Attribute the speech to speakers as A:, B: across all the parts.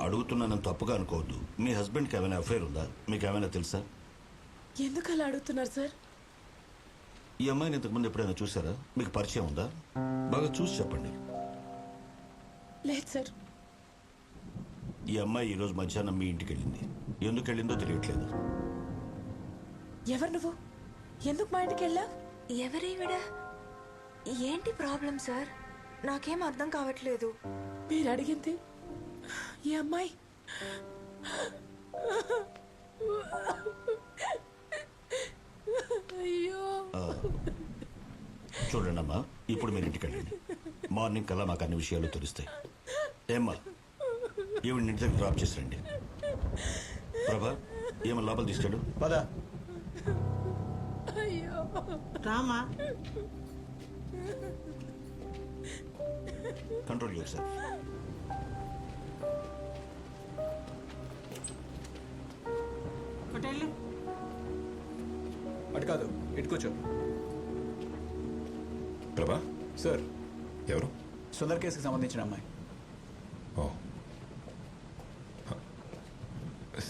A: అడుగుతున్నానని తప్పుగా అనుకోవద్దు. మీ హస్బెండ్కి ఏమైనా అఫైర్ ఉందా? మీకు ఏమైనా తెలుసా?
B: ఎందుకు అలా అడుగుతున్నారు సార్?
A: ఈ అమ్మాయిని ఇంతకుముందు ఎప్పుడైనా చూసారా? మీకు పరిచయం ఉందా? బాగా చూసి చెప్పండి.
B: లేదు సార్.
A: ఈ అమ్మాయి ఈరోజు మధ్యాహ్నం మీ ఇంటికి వెళ్ళింది. ఎందుకు వెళ్ళిందో తెలియట్లేదు.
B: ఎవరు నువ్వు? ఎందుకు మా ఇంటికి వెళ్ళా?
C: ఎవరీవిడ? ఏంటి ప్రాబ్లం సార్? నాకేం అర్థం కావట్లేదు.
B: మీరు అడిగింది ఈ అమ్మాయి. అయ్యో,
A: చూడండి అమ్మా, ఇప్పుడు మీరు ఇంటికి వెళ్ళండి. మార్నింగ్ కల్లా మాకు అన్ని విషయాలు తెలుస్తాయి. ఏమ్మా, ఈవిడ ఇంటి దగ్గర డ్రాప్ చేసి రండి. ప్రభా, ఏమో లోపల తీసుకెళ్ళు.
D: పదా
B: అయ్యో.
D: Rama.
A: Control your self.
D: Hotel అటు కాదు, ఇటు కూర్చో.
E: ప్రభా,
D: సార్,
E: ఎవరు?
D: సుందర్ కేసుకి సంబంధించిన అమ్మాయి.
E: ఓ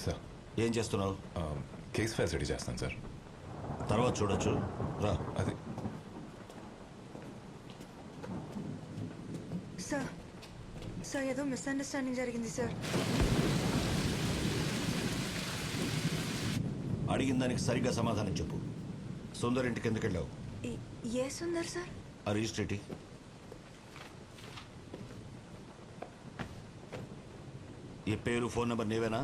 E: సార్,
A: ఏం చేస్తున్నావు?
E: కేస్ ఫైల్స్ రెడీ చేస్తాను సార్.
A: తర్వాత చూడొచ్చు, రా.
E: అది
C: సార్ సార్ ఏదో మిస్అండర్స్టాండింగ్ జరిగింది సార్.
A: అడిగిన దానికి సరిగ్గా సమాధానం చెప్పు. సుందర్ ఇంటికి ఎందుకు వెళ్ళావు?
C: ఏ సుందర్ సార్?
A: ఆ రిజిస్ట్రేటి. ఈ పేరు, ఫోన్ నెంబర్ నీవేనా?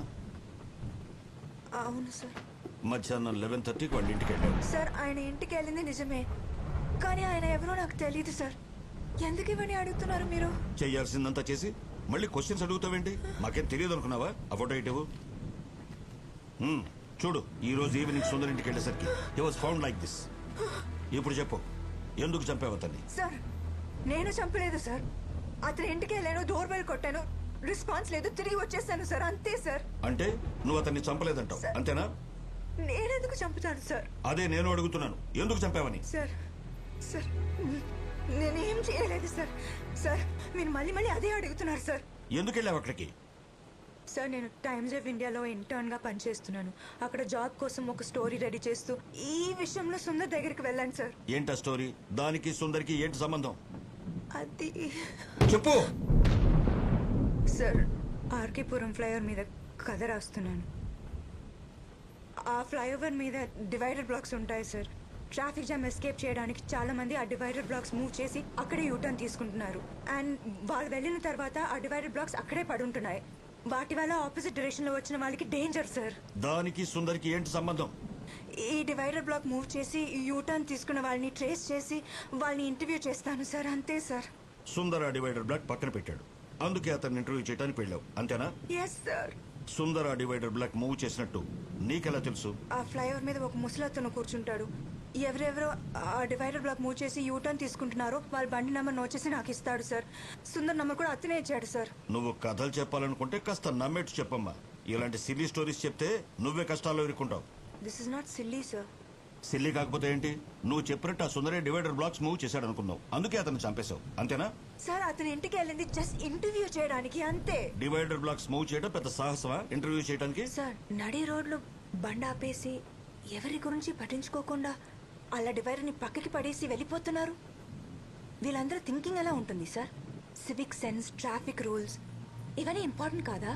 C: అవును సార్.
A: మధ్యాహ్నం 11:30కి వాళ్ళ ఇంటికి వెళ్ళావు.
C: సార్ ఆయన ఇంటికి వెళ్ళింది నిజమే, కానీ ఆయన ఎవరో నాకు తెలియదు సార్. ఎందుకు ఇవన్నీ అడుగుతున్నారు మీరు?
A: చెయ్యాల్సిందంతా చేసి మళ్ళీ క్వశ్చన్స్ అడుగుతావేంటి? మాకేం తెలియదు అనుకున్నావా? ఆ ఫోటో ఇటు చూడు. ఈ రోజు ఈవినింగ్ సుందర్ ఇంటికి వెళ్ళేసరికి he was found like this. ఇప్పుడు చెప్పు, ఎందుకు చంపావు అతన్ని?
C: సార్ నేను చంపలేదు సార్. అతని ఇంటికి వెళ్ళాను, డోర్ బెల్ కొట్టాను, రెస్పాన్స్ లేదు, తిరిగి వచ్చేసాను సార్, అంతే సార్.
A: అంటే నువ్వు అతన్ని చంపలేదంటావు, అంతేనా?
C: నేనెందుకు చంపుతాను సార్?
A: అదే నేను అడుగుతున్నాను, ఎందుకు చంపావని.
C: సార్ సార్ నేనేం చేయలేదు సార్. సార్ మీరు మళ్ళీ మళ్ళీ అదే అడుగుతున్నారు సార్.
A: ఎందుకు వెళ్ళావు అక్కడికి?
C: సార్ నేను టైమ్స్ ఆఫ్ ఇండియాలో ఇంటర్న్గా పనిచేస్తున్నాను. అక్కడ జాబ్ కోసం ఒక స్టోరీ రెడీ చేస్తూ ఈ విషయంలో సుందర్ దగ్గరికి వెళ్ళాను సార్.
A: ఏంటా స్టోరీ? దానికి సుందర్కి ఏంటి సంబంధం?
C: అది
A: చెప్పు.
C: సార్ ఆర్కేపురం ఫ్లైఓవర్ మీద కథ రాస్తున్నాను. ఆ ఫ్లైఓవర్ మీద డివైడర్ బ్లాక్స్ ఉంటాయి సార్. ట్రాఫిక్ జామ్ ఎస్కేప్ చేయడానికి చాలా మంది ఆ డివైడర్ బ్లాక్స్ మూవ్ చేసి అక్కడే యూటర్న్ తీసుకుంటున్నారు. అండ్ వాళ్ళు వెళ్ళిన తర్వాత ఆ డివైడర్ బ్లాక్స్ అక్కడే పడుంటున్నాయి. వాటి వల్ల ఆపోజిట్ డైరెక్షన్ లో వచ్చిన వాళ్ళకి డేంజర్ సార్.
A: దానికి సుందర్కి ఏంటి సంబంధం?
C: ఈ డివైడర్ బ్లాక్ మూవ్ చేసి యూటర్న్ తీసుకున్న వాళ్ళని ట్రేస్ చేసి వాళ్ళని ఇంటర్వ్యూ చేస్తాను సార్, అంతే సార్.
A: సుందర్ ఆ డివైడర్ బ్లాక్ పక్కన పెట్టాడు, అందుకే అతన్ని ఇంటర్వ్యూ చేయడానికి వెళ్ళావు, అంతేనా?
C: Yes sir.
A: సుందర్ ఆ డివైడర్ బ్లాక్ మూవ్ చేసినట్టు నీకెలా తెలుసు?
C: ఆ ఫ్లైఓవర్ మీద ఒక ముసలతను కూర్చుంటాడు. ఎవరెవరో ఆ డివైడర్ బ్లాక్ మూవ్ చేసి యూటర్న్ తీసుకుంటున్నారో వాళ్ళ బండి నెంబర్ నోట్ చేసి నాకు ఇస్తాడు సార్. సుందర్ నెంబర్ కూడా అతనే ఇచ్చాడు సార్.
A: నువ్వు కథలు చెప్పాలనుకుంటే కాస్త నమ్మేట్టు చెప్పమ్మా. ఇలాంటి సిల్లీ స్టోరీస్ చెప్తే నువ్వే కష్టాల్లో ఇరుక్కుంటావు.
C: This is not silly sir.
A: Silly కాకపోతే ఏంటి? నువ్వు చెప్పినట్టు ఆ సుందరే డివైడర్ బ్లాక్స్ మూవ్ చేశాడు అనుకున్నావు, అందుకే అతను చంపేశావు, అంతేనా?
C: సార్ అతని ఇంటికి వెళ్ళింది జస్ట్ ఇంటర్వ్యూ చేయడానికి, అంతే.
A: డివైడర్ బ్లాక్స్ మూవ్ చేయడం పెద్ద సాహసమా ఇంటర్వ్యూ చేయడానికి?
C: సార్ నడి రోడ్లో బండి ఆపేసి ఎవరి గురించి పట్టించుకోకుండా అలా డివైడర్ని పక్కకి పడేసి వెళ్ళిపోతున్నారు. వీళ్ళందరూ థింకింగ్ ఎలా ఉంటుంది sir? Civic sense, traffic rules ఇవన్నీ ఇంపార్టెంట్ కాదా?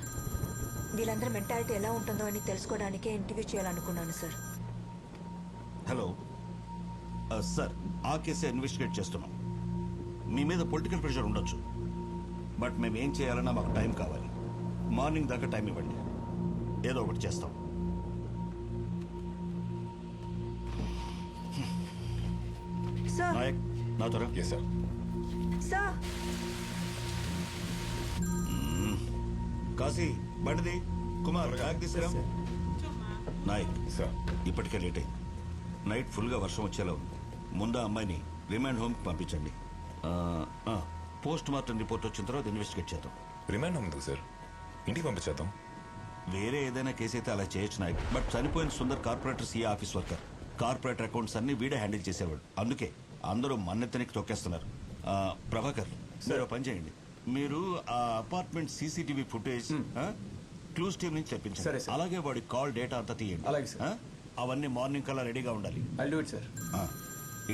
C: వీళ్ళందరూ మెంటాలిటీ ఎలా ఉంటుందో అని తెలుసుకోవడానికే ఇంటర్వ్యూ చేయాలనుకున్నాను సార్.
A: హలో సార్, ఆ కేసే ఇన్వెస్టిగేట్ చేస్తున్నాం. మీ మీద పొలిటికల్ ప్రెషర్ ఉండొచ్చు, బట్ మేము ఏం చేయాలన్నా మాకు టైం కావాలి. మార్నింగ్ దాకా టైం ఇవ్వండి, ఏదో ఒకటి చేస్తాం.
C: సార్
A: నాయక్, నా త్వర.
E: Yes sir.
C: సార్
A: కాశీ, బండిది. కుమార్, బ్యాగ్ తీసుకురా. నాయక్,
E: సార్,
A: ఇప్పటికే లేట్ అయింది. నైట్ ఫుల్గా వర్షం వచ్చేలా ఉంది. ముందు ఆ అమ్మాయిని రిమాండ్ హోమ్కి పంపించండి. పోస్ట్ మార్టం రిపోర్ట్ వచ్చిన తర్వాత ఇన్వెస్టిగేట్ చేద్దాం.
E: రిమాండ్ ఉంది సార్, ఇంటికి పంపించేద్దాం.
A: వేరే ఏదైనా కేసు అయితే అలా చేయొచ్చు నాయక్, బట్ చనిపోయిన Sundar corporator CA office worker. Corporator accounts అన్ని వీడే హ్యాండిల్ చేసేవాడు, అందుకే అందరూ మన్నెత్తనికి తొక్కేస్తున్నారు. ప్రభాకర్, మీరు పని చేయండి. మీరు ఆ apartment CCTV footage clues team నుంచి
D: సరే,
A: తెప్పించండి.
D: సార్.
A: అలాగే వాడి కాల్ డేటా అంతా తీయండి.
D: అలాగే, సార్.
A: ఆ? అవన్నీ మార్నింగ్ కల్లా రెడీగా ఉండాలి.
D: I do it sir.
A: ఆ.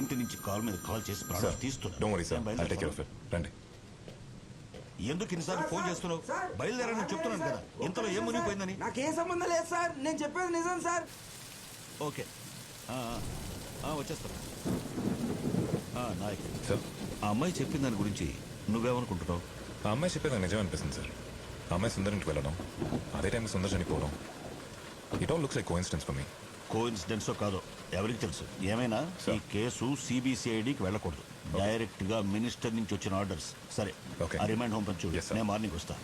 A: ఇంటి నుంచి కాల్ మీద కాల్ చేసి ప్రాణాలు
E: సార్
A: తీస్తున్నారు.
E: డోంట్ వరీ సార్
A: నేను
E: ఐ టేక్ కేర్ ఆఫ్
A: బయలుదేరుతాను.
E: ఇట్. రండి.
A: ఎందుకు ఇన్నిసార్లు ఫోన్ చేస్తున్నావు? బయలుదేరని చెప్తున్నాను కదా. ఇంతలో ఏం మునిగిపోయిందని.
F: నాకేం సంబంధం లేదు సార్, నేను చెప్పేది నిజం సార్.
A: ఓకే వచ్చేస్తాను. నాయక్,
E: సార్
A: ఆ అమ్మాయి చెప్పిన దాని గురించి నువ్వేమనుకుంటున్నావు?
E: ఆ అమ్మాయి చెప్పేది నాకు నిజం అనిపిస్తుంది సార్. ఆ అమ్మాయి సుందర్ ఇంటికి వెళ్ళడం, అదే టైం సుందర్ చనిపోవడం, it all looks like coincidence for me.
A: కోఇన్సిడెన్సో కాదో ఎవరికి తెలుసు. ఏమైనా ఈ కేసు సిబిసిఐడికి వెళ్ళకూడదు. డైరెక్ట్ గా మినిస్టర్ నుంచి వచ్చిన ఆర్డర్స్. సరే,
E: Okay.
A: ఆ రిమైండ్ హోమ్ పంచు.
E: Yes, sir.
A: నేను మార్నింగ్ వస్తా.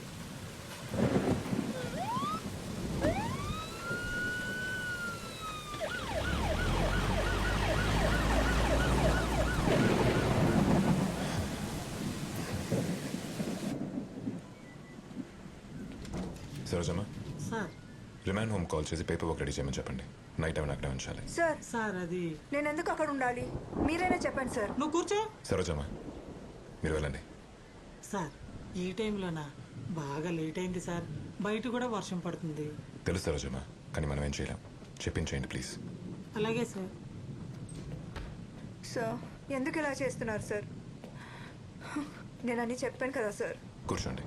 E: Sarojamma,
G: sir
E: remand home call చేసి పేపర్ వర్క్ రెడీ చేయమని చెప్పండి. నైట్ ఏమైనా అక్కడే ఉంచాలి.
C: సార్
G: సార్ అది
C: నేను ఎందుకు అక్కడ ఉండాలి? మీరైనా చెప్పండి సార్.
G: నువ్వు కూర్చో.
E: సరోజమ్మ, మీరు వెళ్ళండి.
G: సార్ ఈ టైంలోనా? బాగా లేట్ అయింది సార్, బయట కూడా వర్షం పడుతుంది.
E: తెలుసు సరోజమ్మ, కానీ మనం ఏం చేయలేం. చెప్పించేయండి ప్లీజ్.
G: అలాగే సార్.
C: సార్ ఎందుకు ఇలా చేస్తున్నారు సార్? నేను అన్నీ చెప్పాను కదా సార్.
E: కూర్చోండి.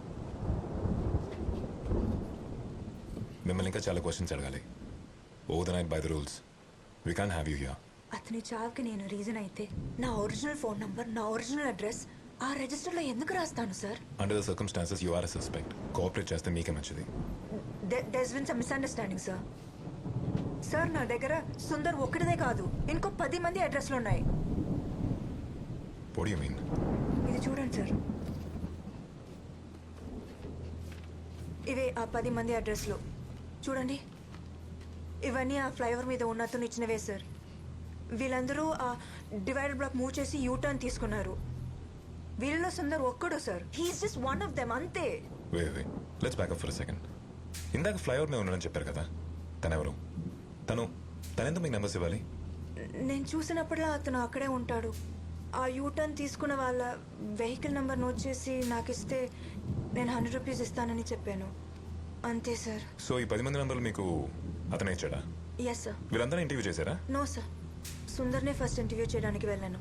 E: మిమ్మల్ని ఇంకా చాలా క్వశ్చన్స్ అడగాలి. Over the night by the rules we can have you here.
C: అతని చావుకి నేను రీజన్ అయితే నా ఒరిజినల్ ఫోన్ నంబర్, నా ఒరిజినల్ అడ్రస్ ఆ రిజిస్టర్లో ఎందుకు రాస్తాను sir?
E: Under the circumstances you are a suspect. Cooperate చేస్తే మీకే మంచిది.
C: There's been some misunderstanding sir. Sir నా దగ్గర సుందర్ ఒక్కడిదే కాదు, ఇంకో 10 మంది అడ్రస్లు ఉన్నాయి.
E: What you mean?
C: ఇది చూడండి సార్, ఇవే ఆ 10 మంది అడ్రస్లు. చూడండి, ఇవన్నీ ఆ ఫ్లైఓవర్ మీద ఉన్న అతను ఇచ్చినవే సార్. వీళ్ళందరూ ఆ డివైడర్ బ్లాక్ మూవ్ చేసి యూటర్న్ తీసుకున్నారు. వీళ్ళలో సుందర్ ఒక్కడు sir. He's just one of them, అంతే.
E: We let's back up for a second. ఇందాక ఫ్లైఓవర్ మీద ఉన్నాడని చెప్పారు కదా, తనెవరు? తనెందుకు మీకు నెంబర్స్ ఇవ్వాలి?
C: నేను చూసినప్పుడల్లా అతను అక్కడే ఉంటాడు. ఆ యూటర్న్ తీసుకున్న వాళ్ళ వెహికల్ నెంబర్ నోట్ చేసి నాకు ఇస్తే నేను 100 రూపీస్ ఇస్తానని చెప్పాను, అంతే సార్.
E: సో ఈ 10 మంది నెంబర్లు మీకు అతనే ఇచ్చాడా?
C: Yes sir.
E: వీళ్ళందరూ ఇంటర్వ్యూ చేశారా?
C: నో సార్, సుందర్నే ఫస్ట్ ఇంటర్వ్యూ చేయడానికి వెళ్ళాను.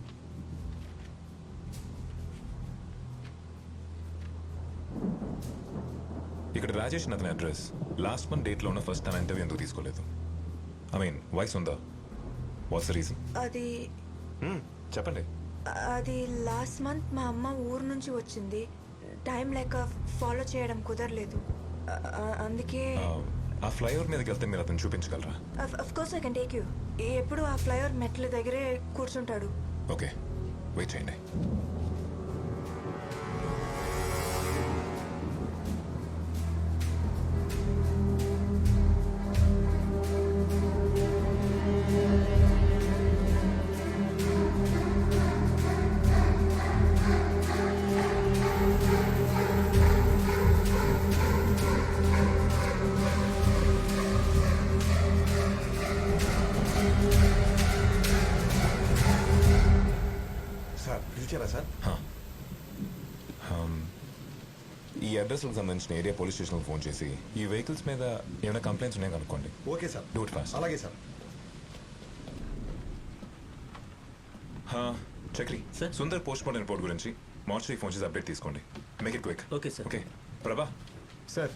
E: ఇక్కడ రాజేష్ అతని అడ్రస్ లాస్ట్ మంత్ డేట్లో ఉన్న ఫస్ట్ తన ఇంటర్వ్యూ ఎందుకు తీసుకోలేదు? ఐ మీన్ వైస్ ఉందా? What's the reason?
C: అది
E: చెప్పండి.
C: అది లాస్ట్ మంత్ మా అమ్మ ఊరు నుంచి వచ్చింది. టైం లేక ఫాలో చేయడం కుదరలేదు. అందుకే
E: ఆ ఫ్లైఓవర్ మీదకి వెళ్తే మీరు అతను చూపించగలరా?
C: Of course I can take you. ఎప్పుడు ఆ ఫ్లైఓవర్ మెట్ల దగ్గరే కూర్చుంటాడు.
E: ఓకే, వెయిట్ చేయండి.
H: సార్ పిలిచారా సార్?
E: ఈ అడ్రస్లకు సంబంధించిన ఏరియా పోలీస్ స్టేషన్కి ఫోన్ చేసి ఈ వెహికల్స్ మీద ఏమైనా కంప్లైంట్స్ ఉన్నాయో కనుక్కోండి.
H: Okay sir.
E: Do it fast.
H: అలాగే sir.
E: Chakri
D: sir.
E: Sundar post mortem report గురించి మార్చి ఫోన్ చేసి అప్డేట్ తీసుకోండి. Make it quick.
D: Okay sir.
E: Okay Prabha,
D: sir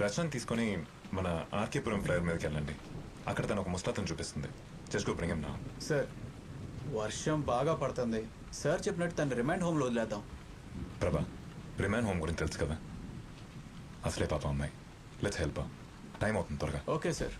E: Rachana తీసుకొని మన ఆర్కేపురం ఫ్లైఓవర్ మీదకి వెళ్ళండి. అక్కడ తను ఒక ముస్తాతను చూపిస్తుంది. Just go bring him now.
D: Sir వర్షం బాగా పడుతుంది సార్, చెప్పినట్టు తను రిమైండ్ హోమ్లో వదిలేద్దాం.
E: ప్రభా, రిమాండ్ హోమ్ గురించి తెలుసు కదా, అసలే పాప అమ్మాయి. Let's help. టైం అవుతుంది త్వరగా.
D: Okay sir.